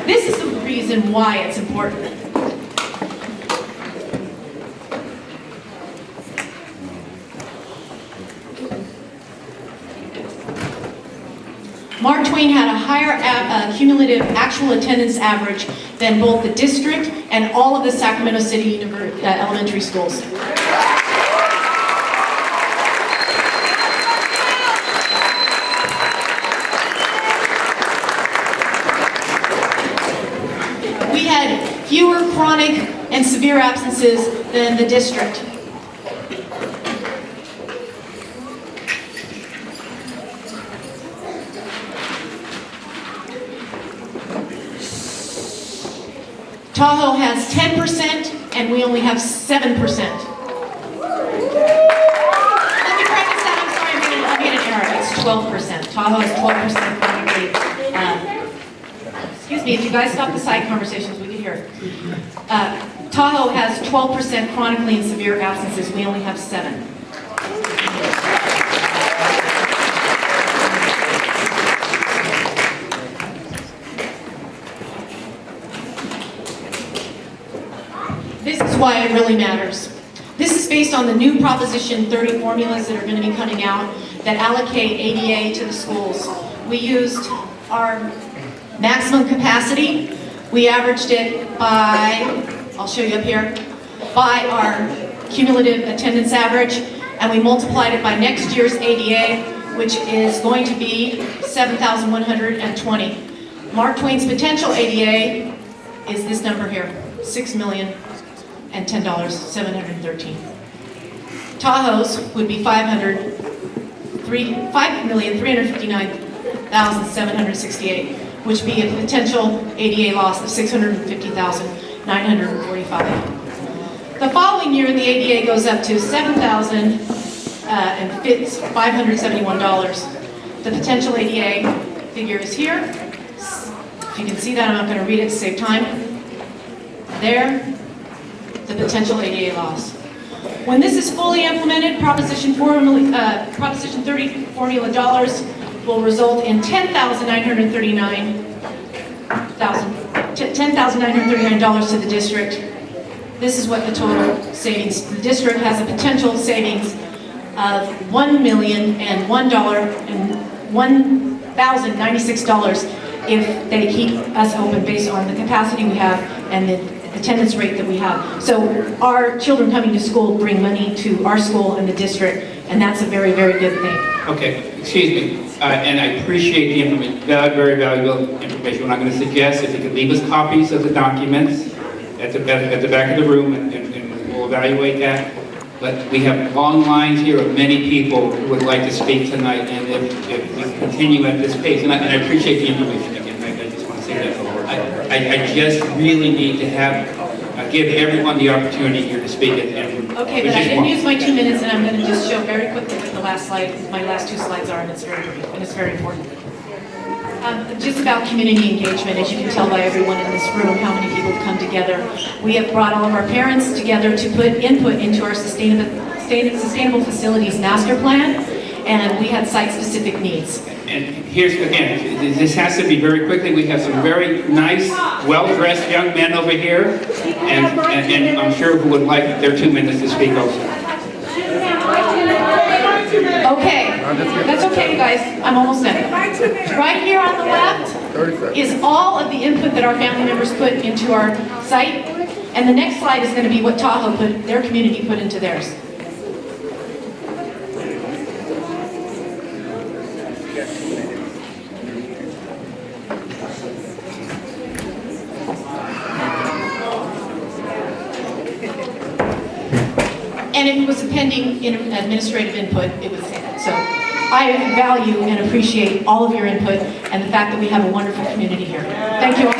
This is the reason why it's important. Mark Twain had a higher cumulative actual attendance average than both the district and all of the Sacramento City elementary schools. We had fewer chronic and severe absences than the district. Tahoe has 10% and we only have 7%. Let me practice that. I'm sorry, I'm getting an error. It's 12%. Tahoe is 12% chronically. Excuse me, if you guys stop the side conversations, we can hear it. Tahoe has 12% chronically and severe absences. We only have 7. This is why it really matters. This is based on the new Proposition 30 formulas that are going to be coming out that allocate ADA to the schools. We used our maximum capacity. We averaged it by, I'll show you up here, by our cumulative attendance average, and we multiplied it by next year's ADA, which is going to be 7,120. Mark Twain's potential ADA is this number here, $6,010,713. Tahoe's would be $5,359,768, which would be a potential ADA loss of $650,945. The following year, the ADA goes up to $7,571. The potential ADA figure is here. If you can see that, I'm not going to read it to save time. There, the potential ADA loss. When this is fully implemented, Proposition 30 formula dollars will result in $10,939 to the district. This is what the total savings. The district has a potential savings of $1,096 if they keep us open based on the capacity we have and the attendance rate that we have. So our children coming to school bring money to our school and the district, and that's a very, very good thing. Okay, excuse me, and I appreciate the information, very valuable information. What I'm going to suggest, if you could leave us copies of the documents at the back of the room, and we'll evaluate that. But we have long lines here of many people who would like to speak tonight, and if we continue at this pace, and I appreciate the information again, I just want to say that. I just really need to have give everyone the opportunity here to speak. And okay, but I didn't use my 2 minutes, and I'm going to just show very quickly what the last slide, my last 2 slides are, and it's very brief, and it's very important. Just about community engagement, as you can tell by everyone in this room, how many people have come together. We have brought all of our parents together to put input into our sustainable facilities master plan, and we had site-specific needs. And here's, again, this has to be very quickly. We have some very nice, well-dressed young men over here, and I'm sure who would like their 2 minutes to speak also. Okay, that's okay, you guys. I'm almost done. Right here on the left is all of the input that our family members put into our site, and the next slide is going to be what Tahoe put, their community put into theirs. And if it was a pending administrative input, it would say that. So I value and appreciate all of your input and the fact that we have a wonderful community here. Thank you all.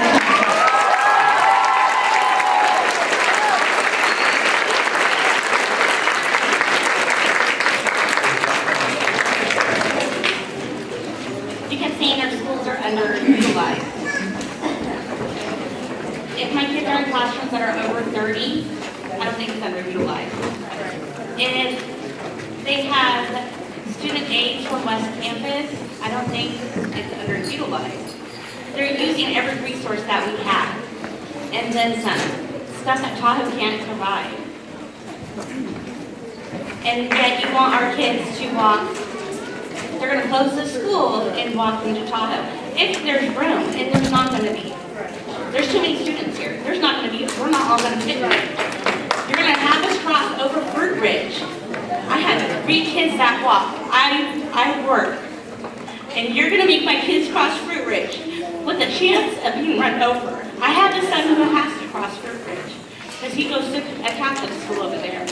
You can see our schools are underutilized. If my kids are in classrooms that are over 30, I don't think it's underutilized. If they have student aids from West Campus, I don't think it's underutilized. They're using every resource that we have, and then some. Stuff that Tahoe can't provide. And yet you want our kids to walk. They're going to close the school and walk into Tahoe. If there's room, and there's not going to be. There's too many students here. There's not going to be, we're not all going to fit here. You're going to have us cross over Fruit Ridge. I have 3 kids that walk. I work. And you're going to make my kids cross Fruit Ridge with a chance of being run over. I have a son who has to cross Fruit Ridge because he goes to a Catholic school over there.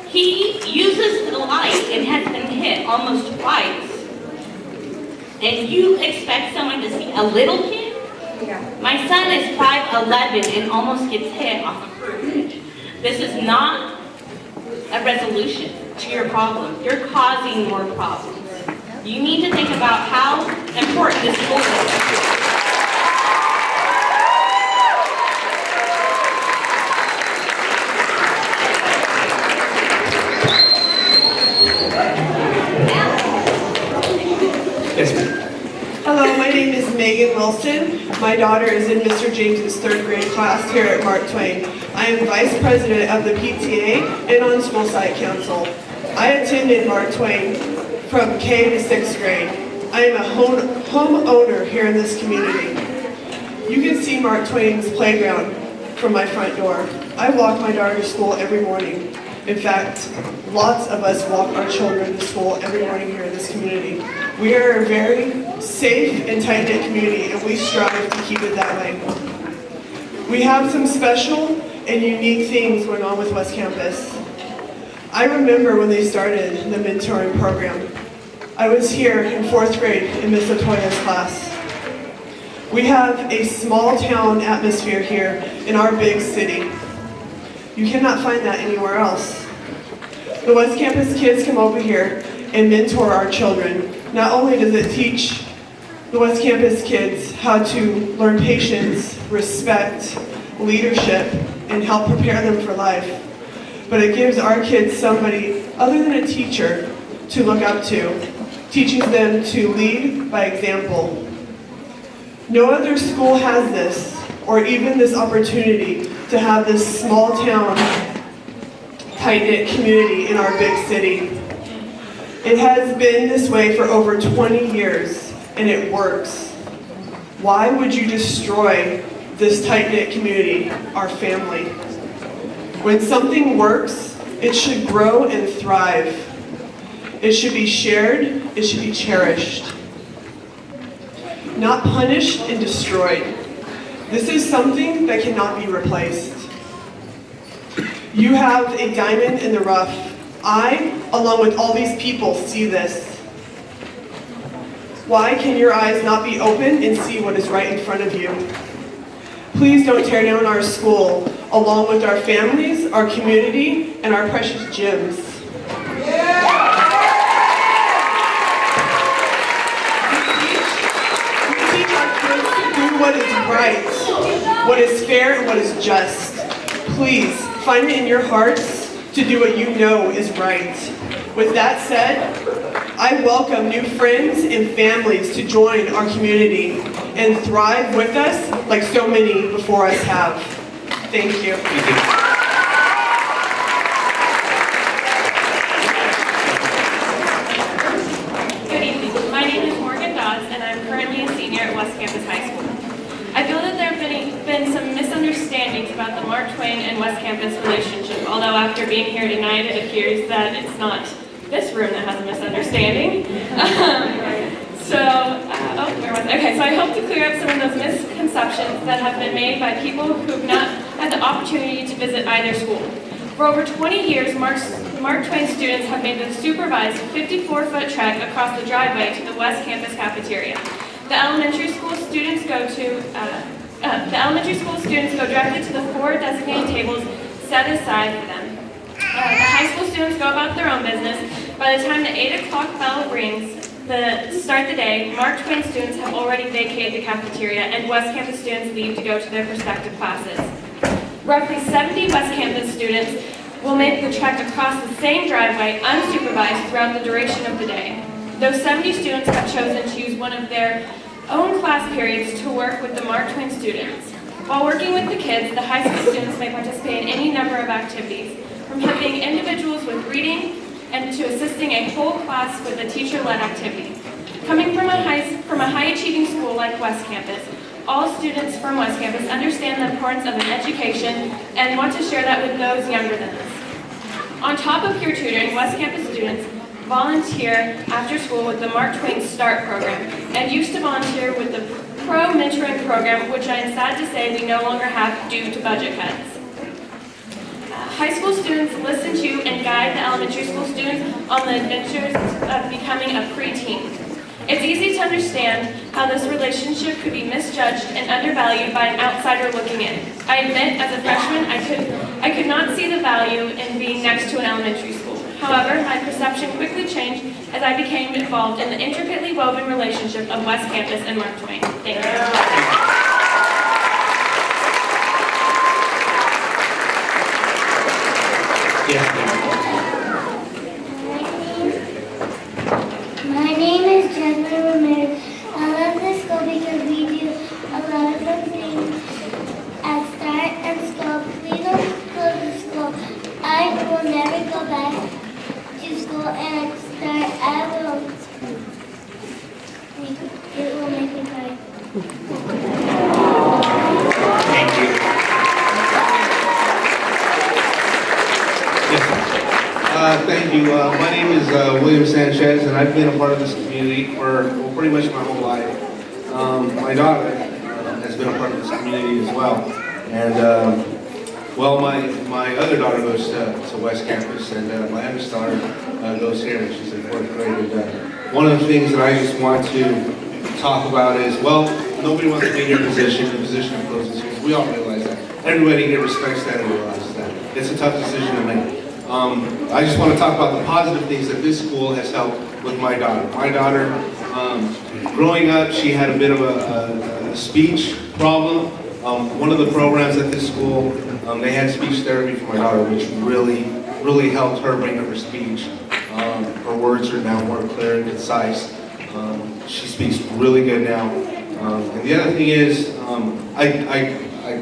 He uses the light and has been hit almost twice. And you expect someone to see a little kid? Yeah. My son is 5'11" and almost gets hit off of Fruit Ridge. This is not a resolution to your problem. You're causing more problems. You need to think about how important this school is. Yes, ma'am. Hello, my name is Megan Wilson. My daughter is in Mr. James's 3rd grade class here at Mark Twain. I am Vice President of the PTA and on School Site Council. I attended Mark Twain from K to 6th grade. I am a homeowner here in this community. You can see Mark Twain's playground from my front door. I walk my daughter to school every morning. In fact, lots of us walk our children to school every morning here in this community. We are a very safe and tight-knit community, and we strive to keep it that way. We have some special and unique things going on with West Campus. I remember when they started the mentoring program. I was here in 4th grade in Miss Otoya's class. We have a small town atmosphere here in our big city. You cannot find that anywhere else. The West Campus kids come over here and mentor our children. Not only does it teach the West Campus kids how to learn patience, respect, leadership, and help prepare them for life, but it gives our kids somebody other than a teacher to look up to, teaches them to lead by example. No other school has this, or even this opportunity to have this small town, tight-knit community in our big city. It has been this way for over 20 years, and it works. Why would you destroy this tight-knit community, our family? When something works, it should grow and thrive. It should be shared, it should be cherished. Not punished and destroyed. This is something that cannot be replaced. You have a diamond in the rough. I, along with all these people, see this. Why can your eyes not be open and see what is right in front of you? Please don't tear down our school, along with our families, our community, and our precious gyms. We teach our kids to do what is right, what is fair, and what is just. Please, find it in your hearts to do what you know is right. With that said, I welcome new friends and families to join our community and thrive with us like so many before us have. Thank you. Thank you. Good evening. My name is Morgan Dodds, and I'm currently a senior at West Campus High School. I feel that there have been some misunderstandings about the Mark Twain and West Campus relationship, although after being here tonight, it appears that it's not this room that has a misunderstanding. So I hope to clear up some of those misconceptions that have been made by people who have not had the opportunity to visit either school. For over 20 years, Mark Twain students have made the supervised 54-foot trek across the driveway to the West Campus cafeteria. The elementary school students go directly to the 4 designated tables set aside for them. The high school students go about their own business. By the time the 8 o'clock bell rings to start the day, Mark Twain students have already vacated the cafeteria, and West Campus students leave to go to their respective classes. Roughly 70 West Campus students will make the trek across the same driveway unsupervised throughout the duration of the day. Those 70 students have chosen to use one of their own class periods to work with the Mark Twain students. While working with the kids, the high school students may participate in any number of activities, from helping individuals with reading and to assisting a whole class with a teacher-led activity. Coming from a high-achieving school like West Campus, all students from West Campus understand the importance of an education and want to share that with those younger than us. On top of peer tutoring, West Campus students volunteer after school with the Mark Twain START program and used to volunteer with the Pro Mentoring program, which I am sad to say we no longer have due to budget cuts. High school students listen to and guide the elementary school students on the adventures of becoming a preteen. It's easy to understand how this relationship could be misjudged and undervalued by an outsider looking in. I admit, as a freshman, I could not see the value in being next to an elementary school. However, my perception quickly changed as I became involved in the intricately woven relationship of West Campus and Mark Twain. Thank you. My name is Jennifer Ramirez. I love this school because we do a lot of fun things at START and school. Please don't close the school. I will never go back to school and at START it will make me cry. Thank you. Thank you. My name is William Sanchez, and I've been a part of this community for pretty much my whole life. My daughter has been a part of this community as well. And, well, my other daughter goes to West Campus, and my youngest daughter goes here, and she's in 4th grade. And, one of the things that I just want to talk about is, well, nobody wants to be in your position, the position of closing schools. We all realize that. Everybody here respects that and realizes that. It's a tough decision to make. I just want to talk about the positive things that this school has helped with my daughter. My daughter, growing up, she had a bit of a speech problem. One of the programs at this school, they had speech therapy for my daughter, which really helped her bring up her speech. Her words are now more clear and concise. She speaks really good now. And the other thing is, I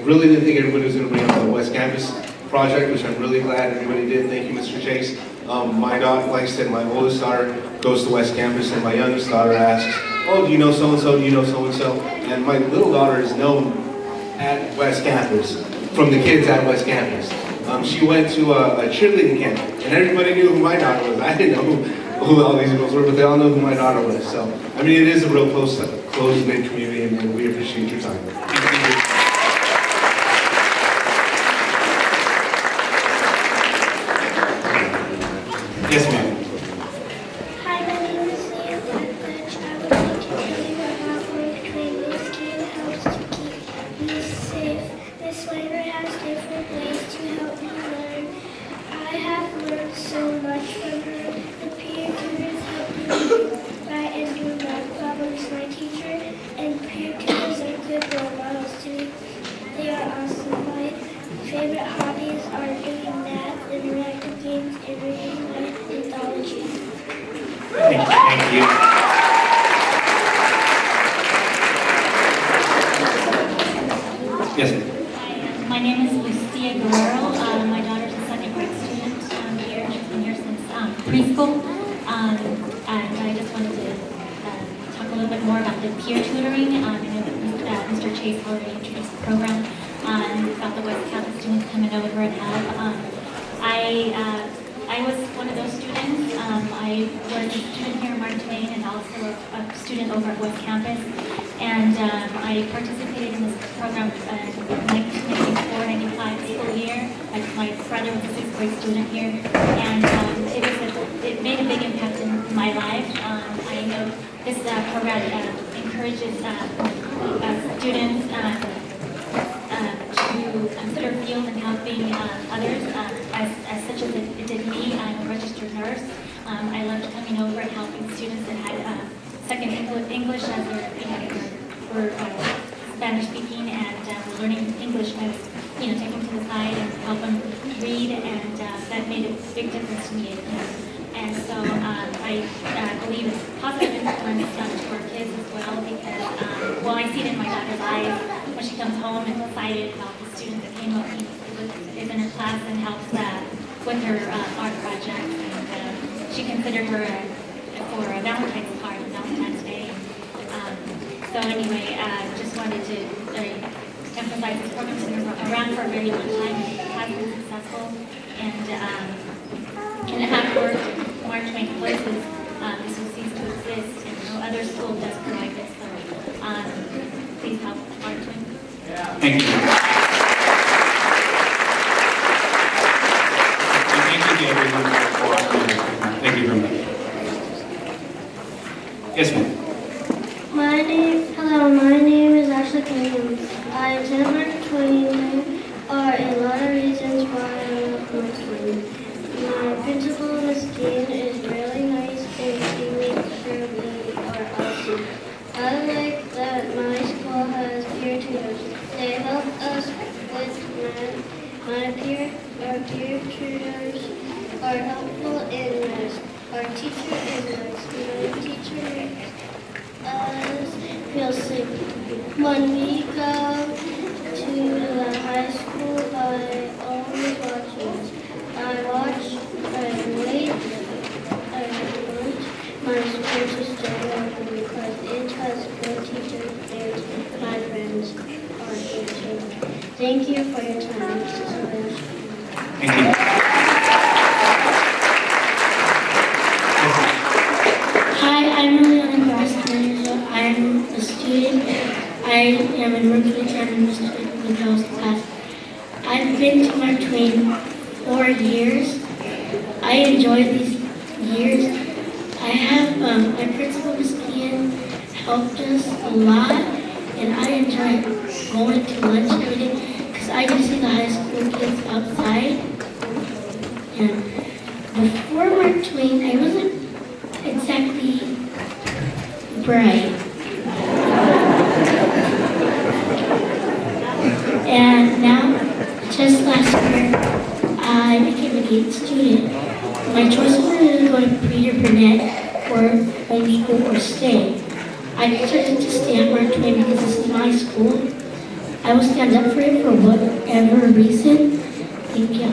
really didn't think everybody was going to bring up the West Campus project, which I'm really glad everybody did. Thank you, Mr. Chase. My daughter, like I said, my oldest daughter goes to West Campus, and my youngest daughter asks, oh, do you know so-and-so, do you know so-and-so? And my little daughter is known at West Campus, from the kids at West Campus. She went to a cheerleading camp, and everybody knew who my daughter was. I didn't know who all these girls were, but they all know who my daughter was. So, I mean, it is a real close-knit community, and we appreciate your time. Yes, ma'am. Hi, my name is Leah Blackledge. I would like to tell you about Mark Twain. This game helps to keep me safe. This writer has different ways to help me learn. I have learned so much from her. The peer tutors help me write and do math problems. My teacher and peer tutors are good role models to me. They are awesome. My favorite hobbies are doing math, interactive games, and reading my anthology. Thank you. Yes, ma'am. My name is Lucia Guerrero. My daughter's a 2nd grade student here. She's been here since preschool. And I just wanted to talk a little bit more about the peer tutoring. I know that Mr. Chase already introduced the program about the West Campus students coming over and help. I was one of those students. I was a student here at Mark Twain and also a student over at West Campus. And I participated in this program in 1994-95 school year. My brother was a 6th grade student here, and it made a big impact in my life. I know this program encourages students to consider field and helping others, as such as it did me. I'm a registered nurse. I loved coming over and helping students that had second English as were Spanish speaking and learning English. I was, take them to the side and help them read, and that made a big difference to me. And so I believe it's positive influence to our kids as well because, well, I see it in my daughter's eyes when she comes home and excited about the student that came up, is in her class and helps with her art project. And she considered her for a Valentine's card on Valentine's Day. So anyway, just wanted to emphasize this program's been around for a very long time. It has been successful. And after March 21st, this will cease to exist, and no other school does provide this. So please help March 21st. Thank you. And thank you to everyone for watching. Thank you very much. Yes, ma'am. Hello, my name is Ashley Cunningham. I attend Mark Twain. There are a lot of reasons why I love Mark Twain. My principal, Miss Dean, is really nice and she makes sure we are awesome. I like that my school has peer tutors. They help us with math. Our peer tutors are helpful in math. Our teacher is nice. My teacher makes us feel safe. When we go to the high school, I always watch it. I wait my school to stay open because it has good teachers and my friends are here too. Thank you for your time. This is Liz. Thank you. Hi, I'm Liliana Grassley. I'm a student. I am in Rookie Chairman Mr. Miguel's class. I've been to Mark Twain 4 years. I enjoy these years. I have my principal, Miss Ian, helped us a lot, and I enjoy going to lunch every day because I get to see the high school kids outside. And before Mark Twain, I wasn't exactly bright. And now, just last year, I became an 8th student. My choice was to go to Peter Burnett or homeschool or stay. I decided to stay at Mark Twain because this is my school. I will stand up for it for whatever reason. Thank you.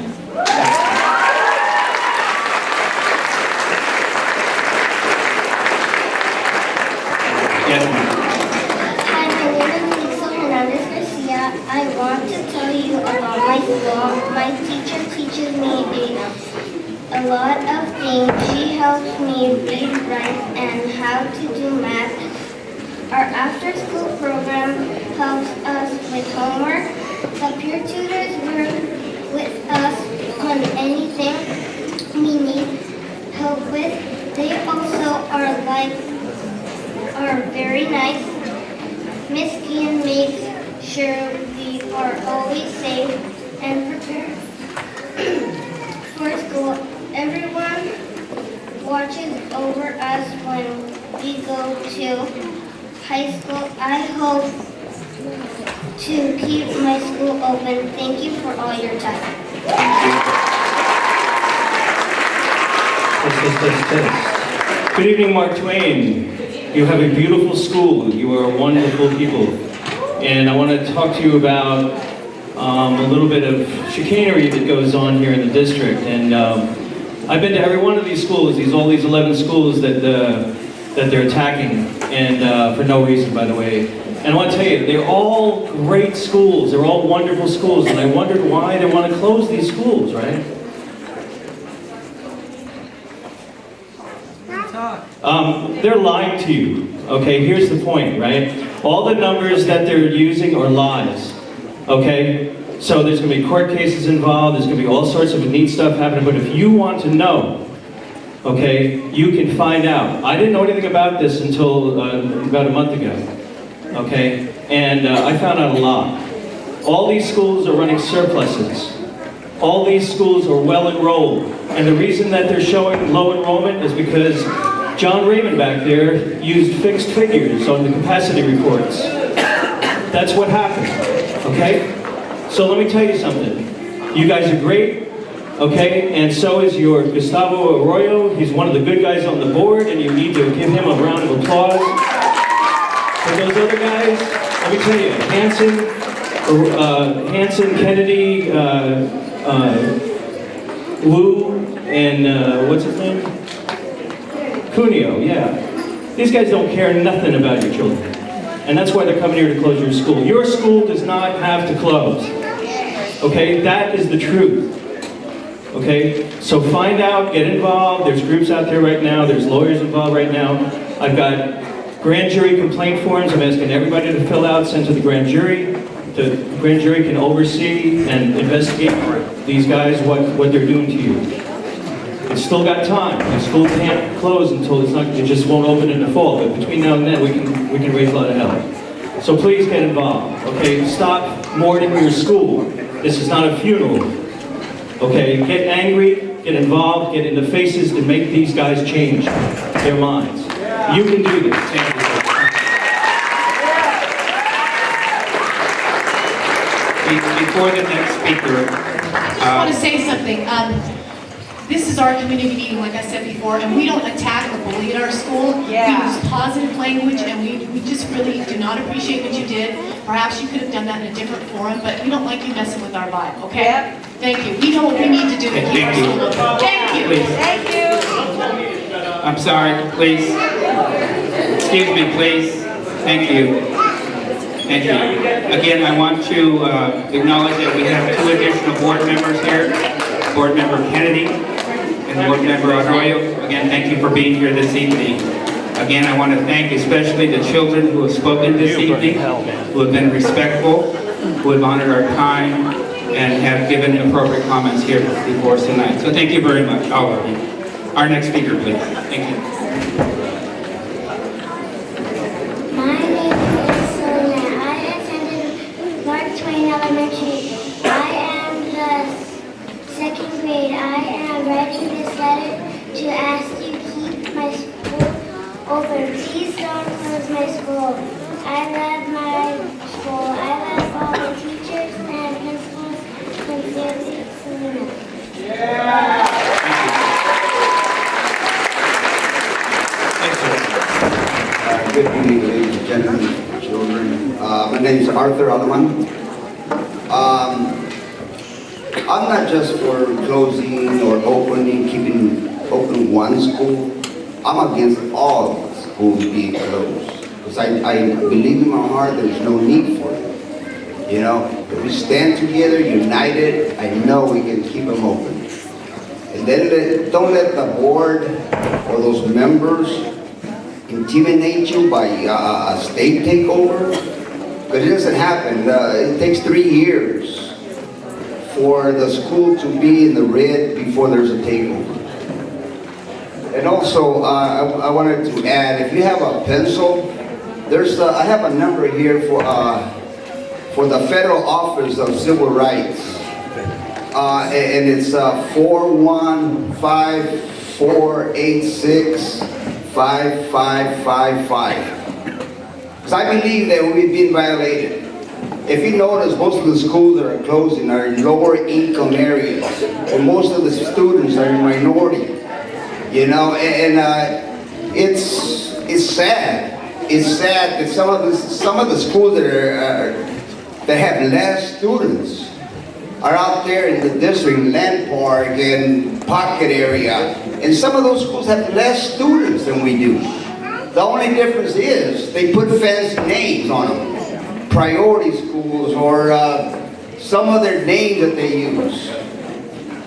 Yes, ma'am. Hi, my name is Lisa Hernandez Garcia. I want to tell you about my school. My teacher teaches me a lot of things. She helps me read, write, and how to do math. Our after-school program helps us with homework. The peer tutors work with us on anything we need help with. They also are very nice. Miss Ian makes sure we are always safe and prepared for school. Everyone watches over us when we go to high school. I hope to keep my school open. Thank you for all your time. Test. Good evening, Mark Twain. You have a beautiful school. You are wonderful people. And I want to talk to you about a little bit of chicanery that goes on here in the district. And I've been to every one of these schools, all these 11 schools that they're attacking, and for no reason, by the way. And I want to tell you, they're all great schools. They're all wonderful schools. And I wondered why they want to close these schools, right? They're lying to you. Okay, here's the point, right? All the numbers that they're using are lies. Okay? So there's going to be court cases involved. There's going to be all sorts of neat stuff happening. But if you want to know, okay, you can find out. I didn't know anything about this until about a month ago. Okay? And I found out a lot. All these schools are running surpluses. All these schools are well enrolled. And the reason that they're showing low enrollment is because John Raymond back there used fixed figures on the capacity reports. That's what happened, okay? So let me tell you something. You guys are great. Okay, and so is your Gustavo Arroyo. He's one of the good guys on the board, and you need to give him a round of applause. For those other guys, let me tell you, Hanson, Kennedy, Wu, and what's his name? Cuneo, yeah. These guys don't care nothing about your children. And that's why they're coming here to close your school. Your school does not have to close. Okay, that is the truth. Okay, so find out, get involved. There's groups out there right now. There's lawyers involved right now. I've got grand jury complaint forms. I'm asking everybody to fill out, send to the grand jury. The grand jury can oversee and investigate these guys, what they're doing to you. It's still got time. The school can't close until it just won't open in the fall. But between now and then, we can raise a lot of hell. So please get involved. Okay, stop mourning your school. This is not a funeral. Okay, get angry, get involved, get in the faces, and make these guys change their minds. You can do this. Thank you. Before the next speaker, I just want to say something. This is our community meeting, like I said before, and we don't attack or bully at our school. We use positive language, and we just really do not appreciate what you did. Perhaps you could have done that in a different forum, but we don't like you messing with our vibe, okay? Yep. Thank you. We know what we need to do to keep our school open. Thank you. Please. Thank you. I'm sorry, please. Excuse me, please. Thank you. Thank you. Again, I want to acknowledge that we have 2 additional board members here. Board Member Kennedy and Board Member Arroyo. Again, thank you for being here this evening. Again, I want to thank especially the children who have spoken this evening, who have been respectful, who have honored our time, and have given appropriate comments here before us tonight. So thank you very much, all of you. Our next speaker, please. Thank you. My name is Selena. I attended Mark Twain Elementary. I am the 2nd grade. I am writing this letter to ask you to keep my school open. Please don't close my school. I love my school. I love all the teachers and principals. Sincerely, Selena. Good evening, ladies and gentlemen, children. My name is Arthur Alaman. I'm not just for closing or opening, keeping open one school. I'm against all schools being closed. Because I believe in my heart there's no need for it. You know, if we stand together, united, I know we can keep them open. And then don't let the board or those members intimidate you by a state takeover. Because it doesn't happen. It takes 3 years for the school to be in the red before there's a takeover. And also, I wanted to add, if you have a pencil, I have a number here for the Federal Office of Civil Rights. And it's 415-486-5555. Because I believe that we've been violated. If you notice, most of the schools that are closing are in lower income areas, and most of the students are in minority. You know, and it's sad. It's sad that some of the schools that have less students are out there in the district, Land Park and Pocket area, and some of those schools have less students than we do. The only difference is they put fancy names on them, priority schools or some other name that they use.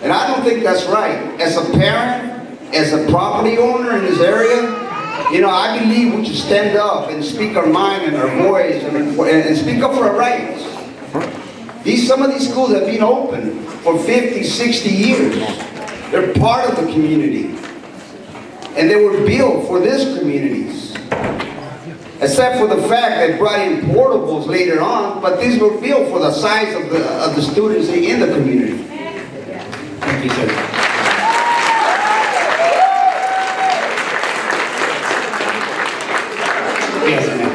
And I don't think that's right. As a parent, as a property owner in this area, you know, I believe we should stand up and speak our mind and our voice and speak up for our rights. Some of these schools have been open for 50, 60 years. They're part of the community. And they were built for this communities. Except for the fact that brought in portables later on, but these were built for the size of the students in the community. Thank you, sir. Yes, ma'am.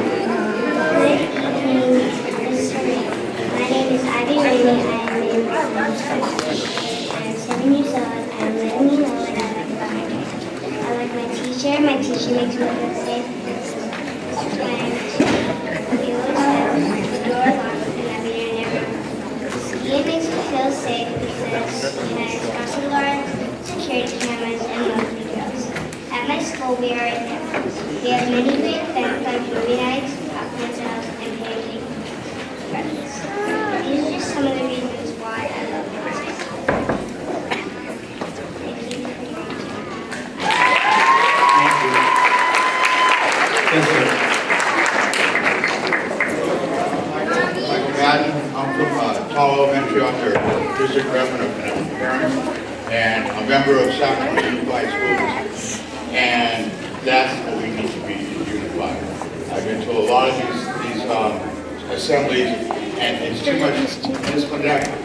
My name is Ivy Rainey. I am 7 years teacher. My teacher makes me feel safe. We always have the door locked whenever you're in your room. Skiing makes me feel safe because it has crossing guards, security cameras, and monthly drills. At my school, we are in campus. We have many great events like movie nights, popcorn sales, and pancake breakfast. These are just some of the reasons why I love my school. Thank you for your time. Thank you. Yes, sir. Michael Madden, I'm from Tall Elementary. I'm their district rep and a parent, and a member of Sacramento Unified School District. And that's what we need to be, unified. I've been to a lot of these assemblies, and it's too much discipline.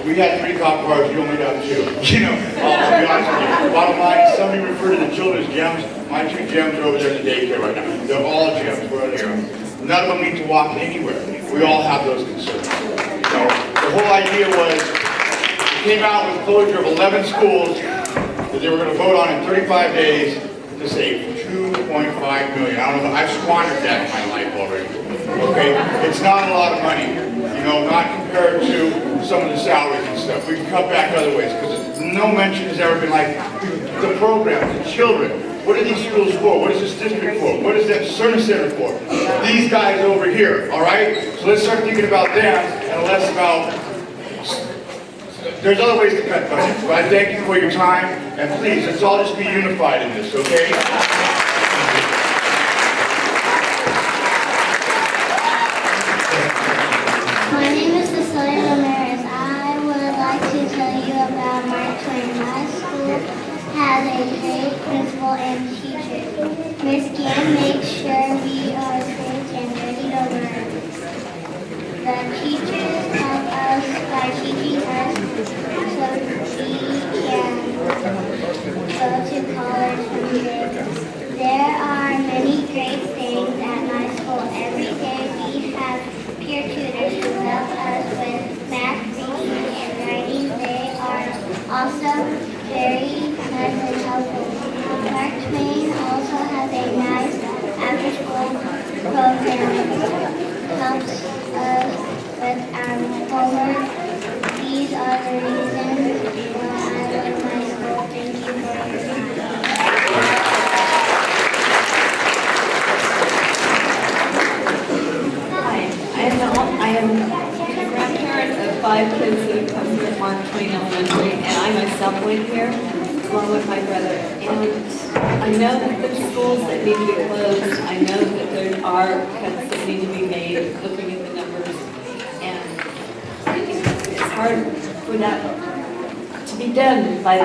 We had 3 cop cars, you only got 2. You know, I'll be honest with you. Bottom line, somebody referred to the children's gyms. My 2 gyms are over there in the daycare right now. They're all gyms, we're out here. None of them need to walk anywhere. We all have those concerns. So the whole idea was, we came out with closure of 11 schools that they were going to vote on in 35 days to save $2.5 million. I don't know, I've squandered that in my life already. Okay? It's not a lot of money. You know, not compared to some of the salaries and stuff. We can cut back other ways, because no mention has ever been like the programs, the children. What are these schools for? What is this district for? What is that service center for? These guys over here, all right? So let's start thinking about them and less about, there's other ways to cut budgets, but I thank you for your time, and please, let's all just be unified in this, okay? My name is Cecilia Ramirez. I would like to tell you about Mark Twain. My school has a great principal and teachers. Miss Gann makes sure we are safe and ready to learn. The teachers help us by teaching us so we can go to college someday. There are many great things at my school. Every day we have peer tutors who help us with math, reading, and writing. They are also very nice and helpful. Mark Twain also has a nice after-school program. Helps us with our homework. These are the reasons why I love my school. Thank you for your time. I am a grandparent of 5 kids that have come from Mark Twain Elementary, and I myself went here along with my brother. And I know that there's schools that need to be closed. I know that there are cuts that need to be made, looking at the numbers. And it's hard for that to be done by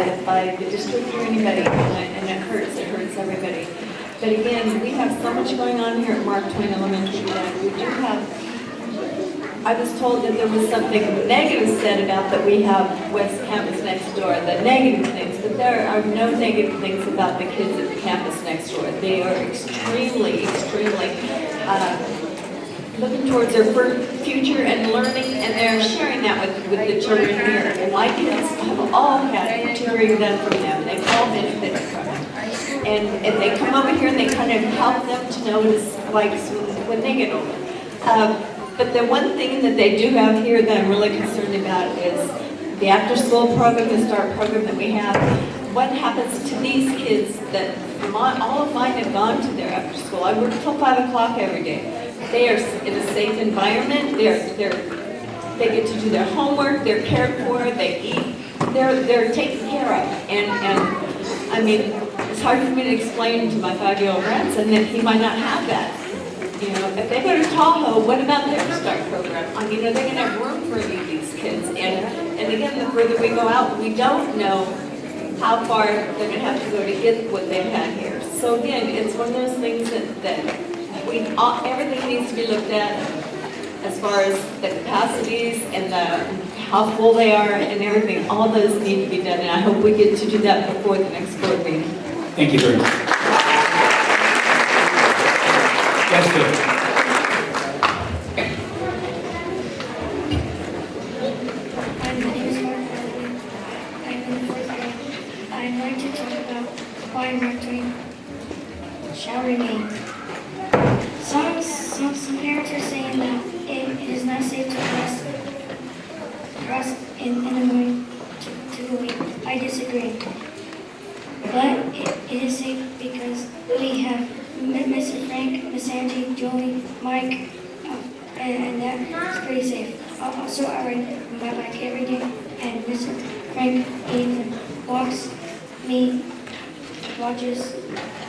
the district or anybody, and it hurts everybody. But again, we have so much going on here at Mark Twain Elementary that we do have. I was told that there was something negative said about that we have West Campus next door, the negative things, but there are no negative things about the kids at the campus next door. They are extremely looking towards their future and learning, and they're sharing that with the children here. And my kids have all had tutoring done from them. They've all benefited from it. And they come over here and they kind of help them to know what it's like when they get older. But the one thing that they do have here that I'm really concerned about is the after-school program, the START program that we have. What happens to these kids that all of mine have gone to their after-school? I work till 5 o'clock every day. They are in a safe environment. They get to do their homework. They're cared for. They eat. They're taken care of. And I mean, it's hard for me to explain to my 5-year-old grandson that he might not have that. You know, if they go to Tahoe, what about their START program? I mean, are they going to have room for any of these kids? And again, the further we go out, we don't know how far they're going to have to go to get what they've had here. So again, it's one of those things that everything needs to be looked at as far as the capacities and how full they are and everything. All those need to be done, and I hope we get to do that before the next board meeting. Thank you very much. Yes, sir. Hi, my name is Mark Bradley. I'm in the 4th grade. I'm going to talk about why Mark Twain remain. Some parents are saying that it is not safe to cross in the morning to the week. I disagree. But it is safe because we have Mr. Frank, Miss Angie, Joey, Mike, and that's pretty safe. Also, I ride my bike every day, and Mr. Frank even watches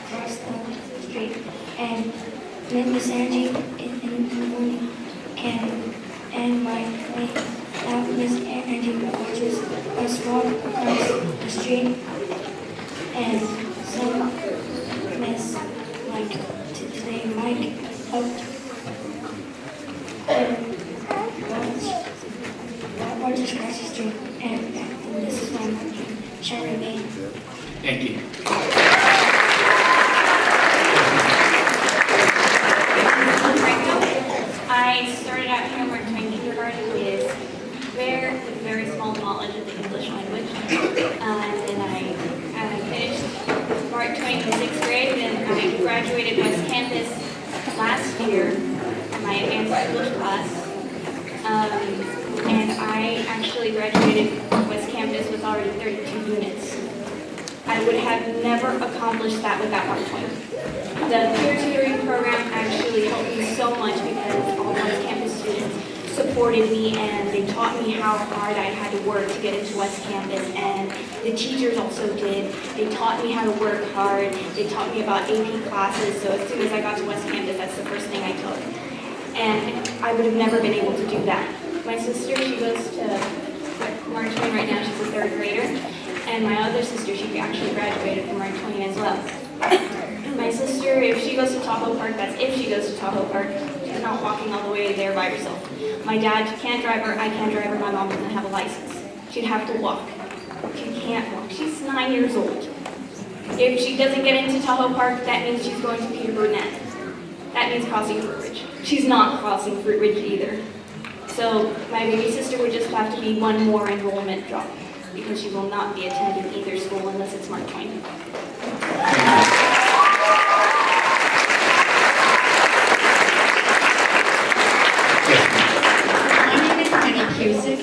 across the street, and Miss Angie in the morning and my way out, Miss Angie watches us walk across the street, and some Miss like today Mike helped watches across the street, and this is my shall remain. Thank you. I started out here working in kindergarten with very small knowledge of the English language. And I finished Mark Twain in 6th grade, and I graduated West Campus last year in my advanced English class. And I actually graduated West Campus with already 32 units. I would have never accomplished that without Mark Twain. The peer tutoring program actually helped me so much because all West Campus students supported me, and they taught me how hard I had to work to get into West Campus, and the teachers also did. They taught me how to work hard. They taught me about AP classes, so as soon as I got to West Campus, that's the first thing I took. And I would have never been able to do that. My sister, she goes to Mark Twain right now. She's a 3rd grader. And my other sister, she actually graduated from Mark Twain as well. My sister, if she goes to Tahoe Park, that's if she goes to Tahoe Park. She's not walking all the way there by herself. My dad can't drive her. I can't drive her. My mom doesn't have a license. She'd have to walk. She can't walk. She's 9 years old. If she doesn't get into Tahoe Park, that means she's going to Peter Burnett. That means crossing Fruit Ridge. She's not crossing Fruit Ridge either. So my baby sister would just have to be one more enrollment drop, because she will not be attending either school unless it's Mark Twain. My name is Penny Cusick.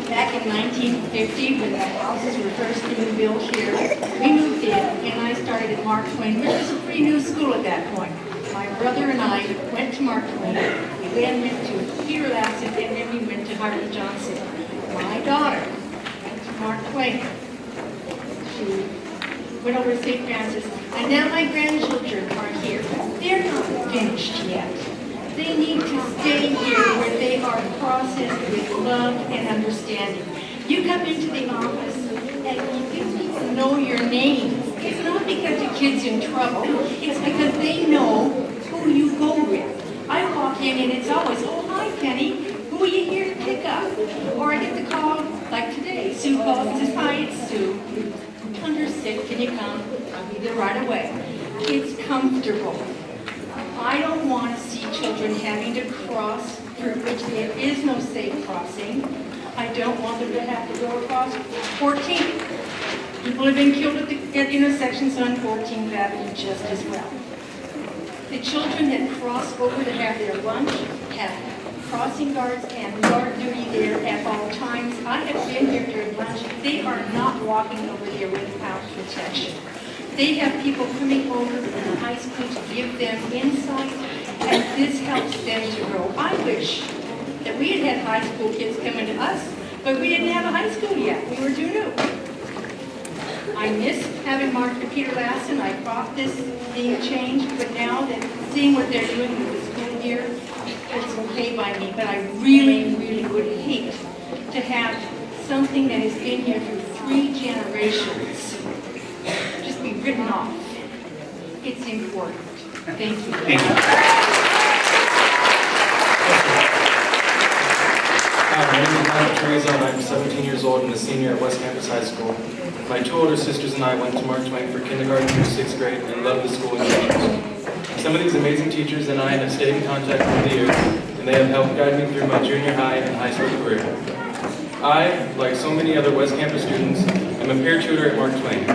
Back in 1950, when the houses were first being built here, we moved in, and I started at Mark Twain, which was a pretty new school at that point. My brother and I went to Mark Twain. We then went to Peter Lassen, and then we went to Harvey Johnson. My daughter went to Mark Twain. She went over to St. Francis, and now my grandchildren are here. They're not finished yet. They need to stay here where they are processed with love and understanding. You come into the office and you need to know your name. It's not because the kid's in trouble. It's because they know who you go with. I walk in and it's always, oh, hi, Penny. Who are you here to pick up? Or I get the call, like today. Sue calls and says, hi, it's Sue. Hunter's sick. Can you come? I'll be there right away. It's comfortable. I don't want to see children having to cross through which there is no safe crossing. I don't want them to have to go across 14th. People have been killed at intersections on 14th Avenue just as well. The children that cross over to have their lunch have crossing guards and guard duty there at all times. I have been here during lunch. They are not walking over there without protection. They have people coming over from the high school to give them insight, and this helps them to grow. I wish that we had had high school kids coming to us, but we didn't have a high school yet. We were too new. I miss having Mark and Peter Lassen. I thought this being changed, but now that seeing what they're doing with the school year, it's okay by me. But I really, really would hate to have something that has been here through 3 generations just be written off. It's important. Thank you. Thank you. Hi, my name is Michael Teresa, and I'm 17 years old and a senior at West Campus High School. My 2 older sisters and I went to Mark Twain for kindergarten through 6th grade and loved the school and teachers. Some of these amazing teachers and I have stayed in contact over the years, and they have helped guide me through my junior high and high school career. I, like so many other West Campus students, am a peer tutor at Mark Twain.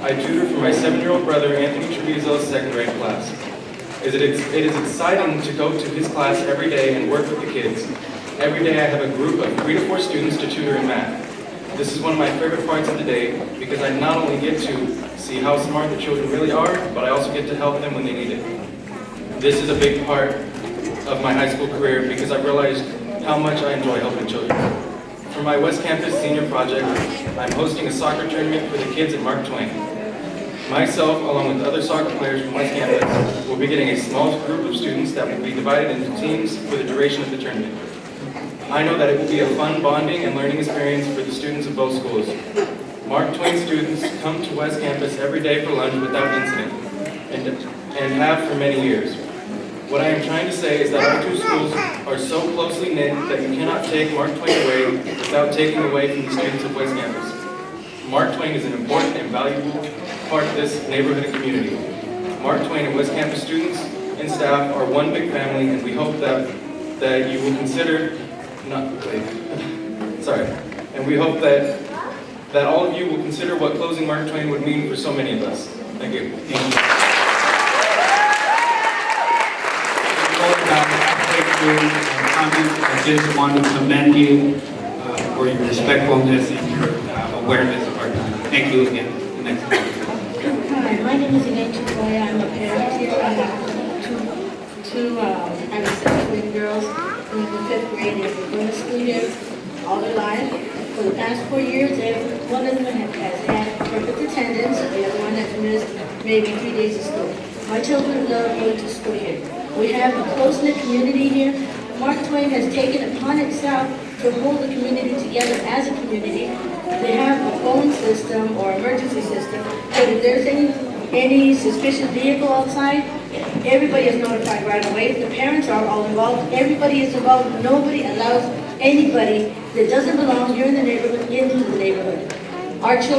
I tutor for my 7-year-old brother, Anthony Treviso's 2nd grade class. It is exciting to go to his class every day and work with the kids. Every day I have a group of 3 to 4 students to tutor in math. This is one of my favorite parts of the day because I not only get to see how smart the children really are, but I also get to help them when they need it. This is a big part of my high school career because I realized how much I enjoy helping children. For my West Campus senior project, I'm hosting a soccer tournament for the kids at Mark Twain. Myself, along with other soccer players from West Campus, will be getting a small group of students that will be divided into teams for the duration of the tournament. I know that it will be a fun bonding and learning experience for the students of both schools. Mark Twain students come to West Campus every day for lunch without incident, and have for many years. What I am trying to say is that our 2 schools are so closely knit that you cannot take Mark Twain away without taking away from the students of West Campus. Mark Twain is an important and valuable part of this neighborhood and community. Mark Twain and West Campus students and staff are one big family, and we hope that you will consider, and we hope that all of you will consider what closing Mark Twain would mean for so many of us. Thank you. I just want to commend you for your respectfulness and your awareness of our time. Thank you again. The next one. Hi, my name is Elaine Chicoya. I'm a parent here. I have two I have 6 twin girls in the 5th grade. They've been going to school here all their life. For the past 4 years, one of them has had perfect attendance, and the other one has missed maybe 3 days of school. My children love going to school here. We have a close-knit community here. Mark Twain has taken upon itself to hold the community together as a community. They have a phone system or emergency system, so if there's any suspicious vehicle outside, everybody is notified right away. The parents are all involved. Everybody is involved. Nobody allows anybody that doesn't belong here in the neighborhood into the neighborhood. Our children